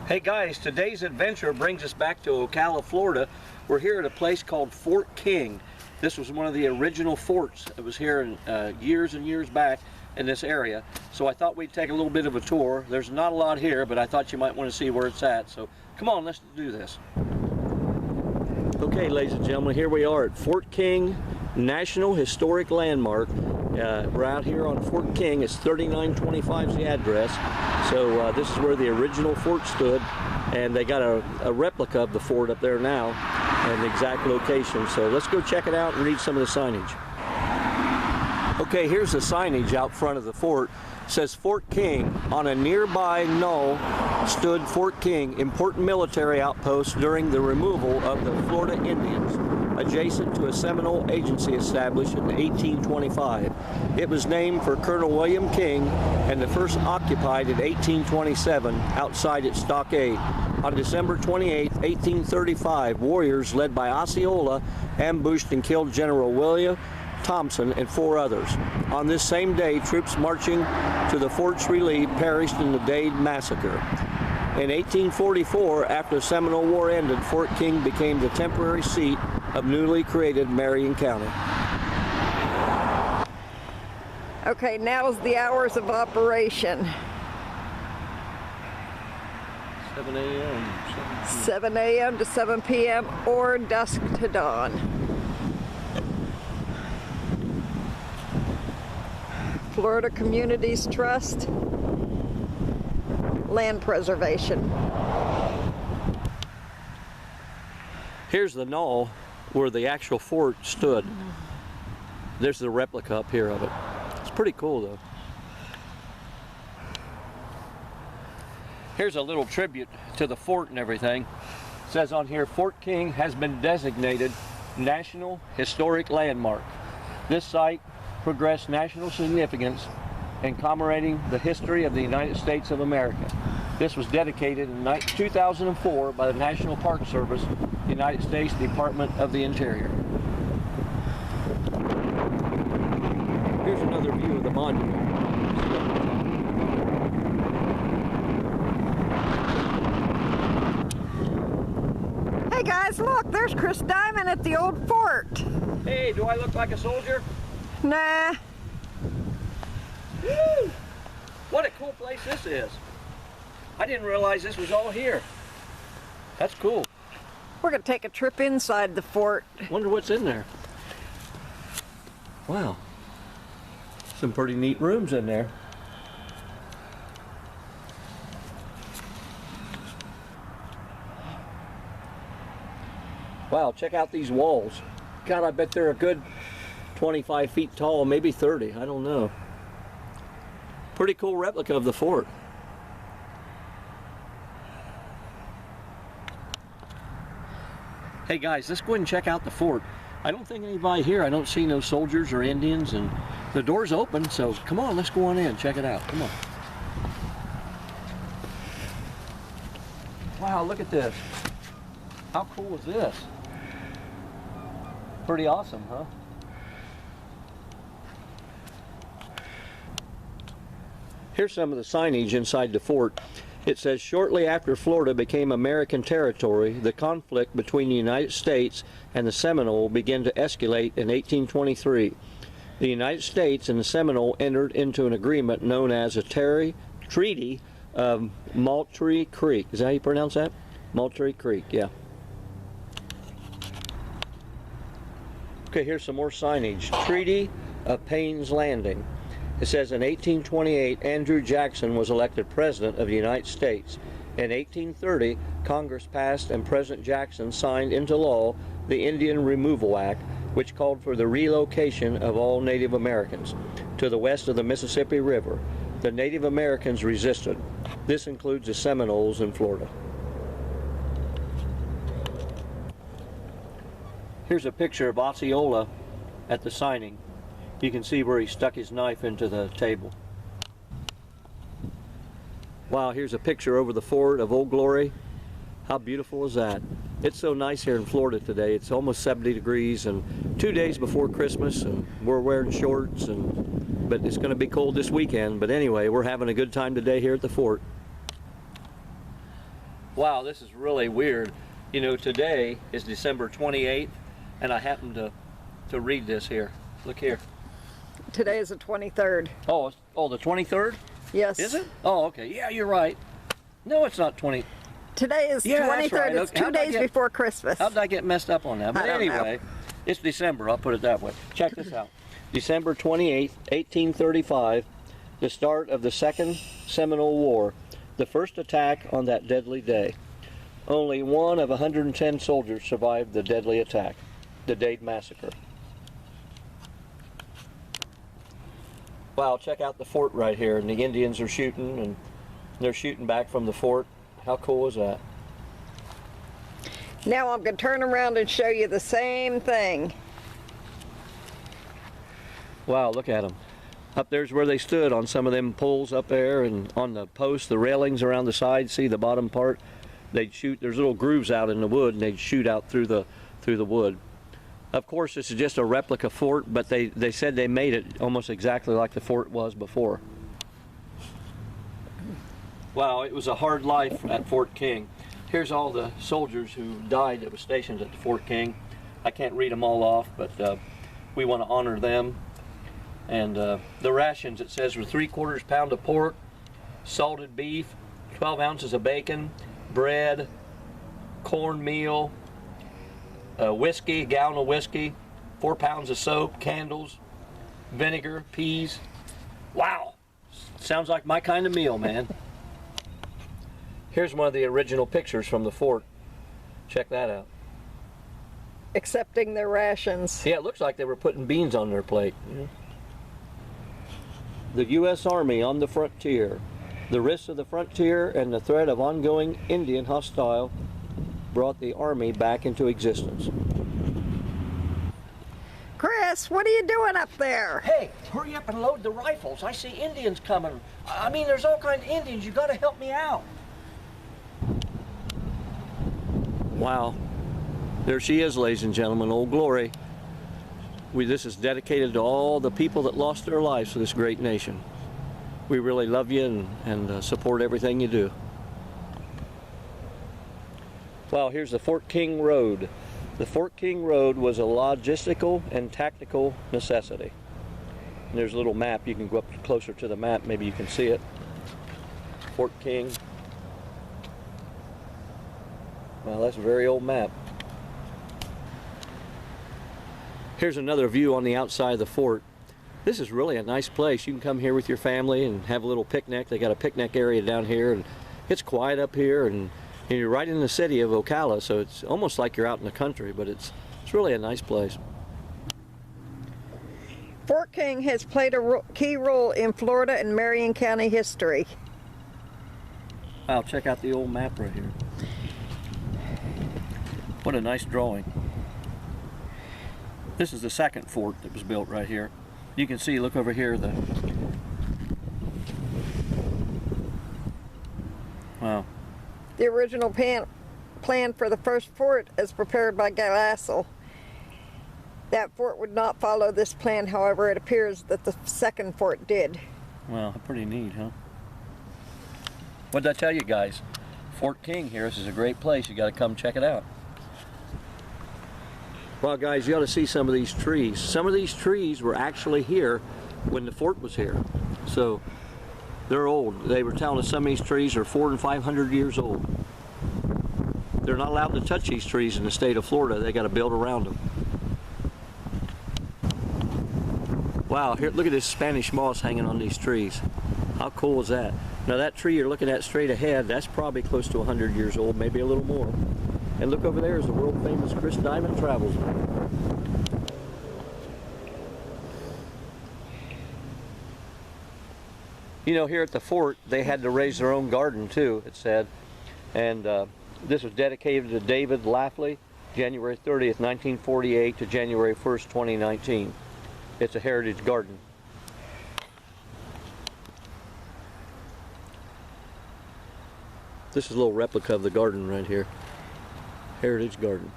Hey guys, today's adventure brings us back to Ocala-Florida. We're here at a place called Fort King. This was one of the original forts that was here years and years back in this area. So I thought we'd take a little bit of a tour. There's not a lot here, but I thought you might want to see where it's at. So come on, let's do this. Okay, ladies and gentlemen, here we are at Fort King National Historic Landmark. We're out here on Fort King. It's 3925 is the address. So this is where the original fort stood, and they got a replica of the fort up there now and the exact location. So let's go check it out and read some of the signage. Okay, here's the signage out front of the fort. It says Fort King. On a nearby knoll stood Fort King, important military outpost during the removal of the Florida Indians, adjacent to a Seminole agency established in 1825. It was named for Colonel William King and first occupied in 1827 outside its stockade. On December 28, 1835, warriors led by Osceola ambushed and killed General William Thompson and 4 others. On this same day, troops marching to the fort's relief perished in the Dade Massacre. In 1844, after the Seminole War ended, Fort King became the temporary seat of newly created Marion County. Okay, now's the hours of operation. 7 a.m. 7 a.m. to 7 p.m. or dusk to dawn. Florida Communities Trust, land preservation. Here's the knoll where the actual fort stood. There's the replica up here of it. It's pretty cool though. Here's a little tribute to the fort and everything. It says on here, Fort King has been designated National Historic Landmark. This site progressed national significance in commemorating the history of the United States of America. This was dedicated in 2004 by the National Park Service, United States Department of the Interior. Here's another view of the monument. Hey guys, look, there's Chris Diamond at the old fort. Hey, do I look like a soldier? Nah. Woo! What a cool place this is. I didn't realize this was all here. That's cool. We're gonna take a trip inside the fort. Wonder what's in there. Wow. Some pretty neat rooms in there. Wow, check out these walls. God, I bet they're a good 25 feet tall, maybe 30, I don't know. Pretty cool replica of the fort. Hey guys, let's go ahead and check out the fort. I don't think anybody here, I don't see no soldiers or Indians, and the door's open, so come on, let's go on in, check it out, come on. Wow, look at this. How cool is this? Pretty awesome, huh? Here's some of the signage inside the fort. It says, shortly after Florida became American territory, the conflict between the United States and the Seminole began to escalate in 1823. The United States and the Seminole entered into an agreement known as a Treaty of Moultrie Creek. Is that how you pronounce that? Moultrie Creek, yeah. Okay, here's some more signage. Treaty of Payne's Landing. It says in 1828, Andrew Jackson was elected President of the United States. In 1830, Congress passed and President Jackson signed into law the Indian Removal Act, which called for the relocation of all Native Americans to the west of the Mississippi River. The Native Americans resisted. This includes the Seminoles in Florida. Here's a picture of Osceola at the signing. You can see where he stuck his knife into the table. Wow, here's a picture over the fort of Old Glory. How beautiful is that? It's so nice here in Florida today. It's almost 70 degrees and 2 days before Christmas, and we're wearing shorts, but it's going to be cold this weekend. But anyway, we're having a good time today here at the fort. Wow, this is really weird. You know, today is December 28th, and I happened to read this here. Look here. Today is the 23rd. Oh, the 23rd? Yes. Is it? Oh, okay. Yeah, you're right. No, it's not 20. Today is Yeah, 23rd. that's right. It's Okay. 2 days before Christmas. How did I get messed up on that? But I don't know. anyway, it's December. I'll put it that way. Check this out. December 28th, 1835, the start of the Second Seminole War, the first attack on that deadly day. Only one of 110 soldiers survived the deadly attack, the Dade Massacre. Wow, check out the fort right here, and the Indians are shooting, and they're shooting back from the fort. How cool is that? Now I'm going to turn around and show you the same thing. Wow, look at them. Up there's where they stood on some of them poles up there, and on the posts, the railings around the side. See the bottom part? They'd shoot. There's little grooves out in the wood, and they'd shoot out through the wood. Of course, this is just a replica fort, but they said they made it almost exactly like the fort was before. Wow, it was a hard life at Fort King. Here's all the soldiers who died that were stationed at the Fort King. I can't read them all off, but we want to honor them. And the rations, it says, were 3/4 pound of pork, salted beef, 12 ounces of bacon, bread, cornmeal, whiskey, a gallon of whiskey, 4 pounds of soap, candles, vinegar, peas. Wow, sounds like my kind of meal, man. Here's one of the original pictures from the fort. Check that out. Accepting their rations. Yeah, it looks like they were putting beans on their plate. Yeah. The U.S. Army on the frontier. The risks of the frontier and the threat of ongoing Indian hostile brought the Army back into existence. Chris, what are you doing up there? Hey, hurry up and load the rifles. I see Indians coming. I mean, there's all kinds of Indians. You got to help me out. Wow. There she is, ladies and gentlemen, Old Glory. This is dedicated to all the people that lost their lives for this great nation. We really love you and support everything you do. Well, here's the Fort King Road. The Fort King Road was a logistical and tactical necessity. And there's a little map. You can go up closer to the map. Maybe you can see it. Fort King. Well, that's a very old map. Here's another view on the outside of the fort. This is really a nice place. You can come here with your family and have a little picnic. They got a picnic area down here, and it's quiet up here, and you're right in the city of Ocala, so it's almost like you're out in the country, but it's really a nice place. Fort King has played a key role in Florida and Marion County history. Wow, check out the old map right here. What a nice drawing. This is the second fort that was built right here. You can see, look over here, wow. The original plan for the first fort as prepared by Galassel. That fort would not follow this plan, however, it appears that the second fort did. Wow, pretty neat, huh? What did I tell you guys? Fort King here, this is a great place. You got to come check it out. Well, guys, you ought to see some of these trees. Some of these trees were actually here when the fort was here. So they're old. They were telling us some of these trees are 400 and 500 years old. They're not allowed to touch these trees in the state of Florida. They got to build around them. Wow, here, look at this Spanish moss hanging on these trees. How cool is that? Now that tree you're looking at straight ahead, that's probably close to 100 years old, maybe a little more. And look over there is the world famous Chris Diamond Travels. You know, here at the fort, they had to raise their own garden too, it said. And this was dedicated to David Lafley, January 30th, 1948 to January 1st, 2019. It's a heritage garden. This is a little replica of the garden right here. Heritage garden.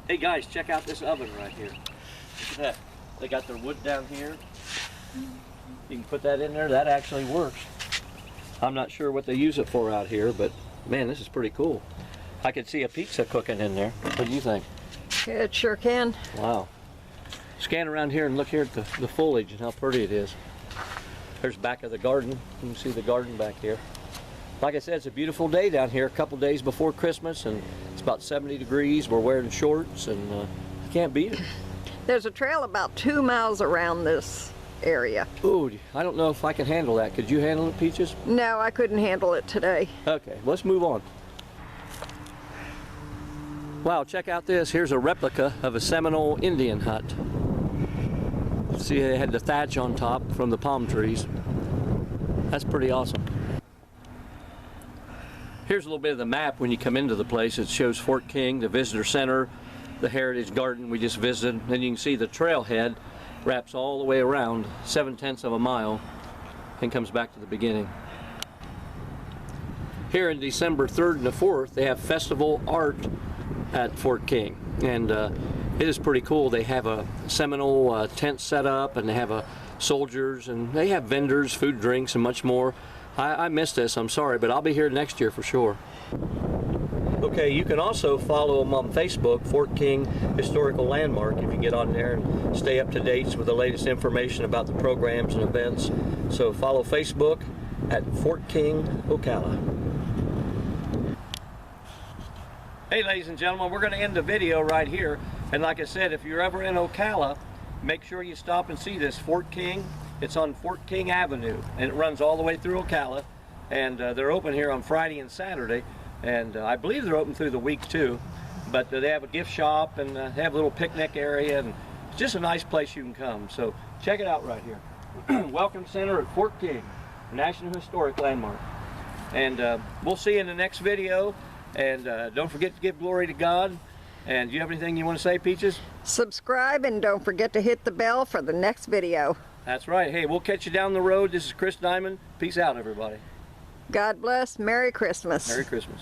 Hey guys, check out this oven right here. Look at that. They got their wood down here. You can put that in there. That actually works. I'm not sure what they use it for out here, but man, this is pretty cool. I could see a pizza cooking in there. What do you think? It sure can. Wow. Scan around here and look here at the foliage and how pretty it is. There's the back of the garden. You can see the garden back here. Like I said, it's a beautiful day down here, a couple days before Christmas, and it's about 70 degrees. We're wearing shorts, and you can't beat it. There's a trail about 2 miles around this area. Ooh, I don't know if I can handle that. Could you handle it, Peaches? No, I couldn't handle it today. Okay, let's move on. Wow, check out this. Here's a replica of a Seminole Indian hut. See, they had the thatch on top from the palm trees. That's pretty awesome. Here's a little bit of the map when you come into the place. It shows Fort King, the visitor center, the heritage garden we just visited. Then you can see the trailhead wraps all the way around 7/10 of a mile and comes back to the beginning. Here in December 3rd and the 4th, they have festival art at Fort King, and it is pretty cool. They have a Seminole tent set up, and they have soldiers, and they have vendors, food, drinks, and much more. I missed this, I'm sorry, but I'll be here next year for sure. Okay, you can also follow them on Facebook, Fort King Historical Landmark, if you get on there and stay up to date with the latest information about the programs and events. So follow Facebook at Fort King, Ocala. Hey ladies and gentlemen, we're going to end the video right here. And like I said, if you're ever in Ocala, make sure you stop and see this Fort King. It's on Fort King Avenue, and it runs all the way through Ocala. And they're open here on Friday and Saturday. And I believe they're open through the week too. But they have a gift shop, and they have a little picnic area, and it's just a nice place you can come. So check it out right here. Welcome Center at Fort King, National Historic Landmark. And we'll see you in the next video. And don't forget to give glory to God. And do you have anything you want to say, Peaches? Subscribe, and don't forget to hit the bell for the next video. That's right. Hey, we'll catch you down the road. This is Chris Diamond. Peace out, everybody. God bless. Merry Christmas. Merry Christmas.